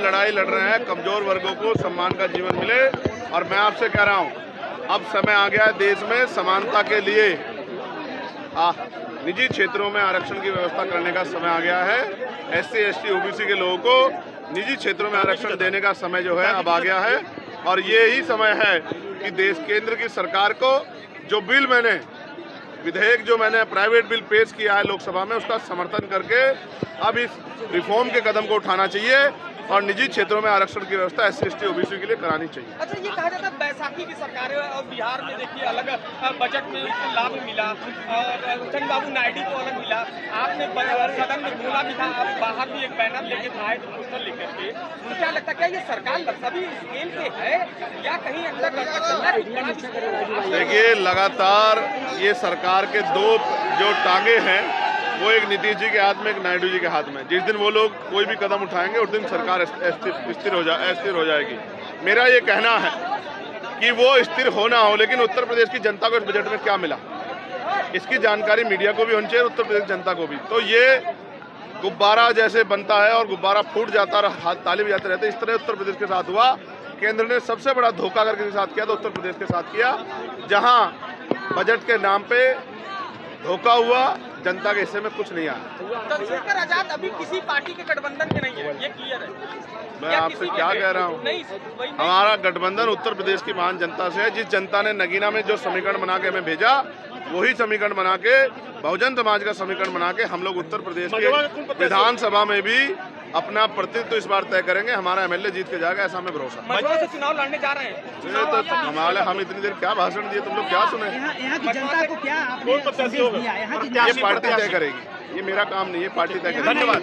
लड़ाई लड़ रहे हैं, कमजोर वर्गों को सम्मान का जीवन मिले। और मैं आपसे कह रहा हूं, अब समय आ गया है देश में समानता के लिए निजी क्षेत्रों में आरक्षण की व्यवस्था करने का समय आ गया है। SC, ST, OBC के लोगों को निजी क्षेत्रों में आरक्षण देने का समय जो है अब आ गया है। और ये ही समय है कि केंद्र की सरकार को जो विधेयक जो मैंने प्राइवेट बिल पेश किया है लोकसभा में, उसका समर्थन करके अब इस रिफॉर्म के कदम को उठाना चाहिए और निजी क्षेत्रों में आरक्षण की व्यवस्था SC, ST, OBC के लिए करानी चाहिए। अच्छा, ये कहा जाता है बैसाखी की सरकार है और बिहार में देखिए अलग बजट में उसको लाभ मिला और चंद्रबाबू नायडू को अलग मिला। आपने सदन में बोला भी था, आप बाहर भी एक बैनर लेके आए थे, पोस्टर लेकर के। तो क्या लगता है, क्या ये सरकार सभी स्केल पे है या कहीं अंदर? देखिए, लगातार ये सरकार के दो जो टांगे हैं वो एक नीतीश जी के हाथ में, एक नायडू जी के हाथ में। जिस दिन वो लोग कोई भी कदम उठाएंगे उस दिन सरकार स्थिर हो जाएगी। मेरा ये कहना है कि वो स्थिर होना हो, लेकिन उत्तर प्रदेश की जनता को इस बजट में क्या मिला इसकी जानकारी मीडिया को भी होनी चाहिए, उत्तर प्रदेश जनता को भी। तो ये गुब्बारा जैसे बनता है और गुब्बारा फूट जाता और हाथ ताली बजाते रहते, इस तरह उत्तर प्रदेश के साथ हुआ। केंद्र ने सबसे बड़ा धोखा अगर किसी के साथ किया तो उत्तर प्रदेश के साथ किया, जहां बजट के नाम पे धोखा हुआ, जनता के हिस्से में कुछ नहीं आया। चंद्रशेखर आजाद अभी किसी पार्टी के गठबंधन में नहीं है, ये क्लियर है। मैं आपसे क्या कह रहा हूँ, हमारा गठबंधन उत्तर प्रदेश की महान जनता से है। जिस जनता ने नगीना में जो समीकरण बना के हमें भेजा, वही समीकरण बना के, बहुजन समाज का समीकरण बना के हम लोग उत्तर प्रदेश के विधानसभा में भी अपना प्रतिनिधित्व इस बार तय करेंगे। हमारा MLA जीत के जाएगा, ऐसा हमें भरोसा। मजबूर से चुनाव लड़ने जा रहे हैं तो हमारे हम इतनी देर क्या भाषण दिए, तुम लोग क्या सुने? यहाँ की जनता को क्या आपने संदेश दिया? ये पार्टी तय करेगी, ये मेरा काम नहीं है, पार्टी तय करेगी। धन्यवाद।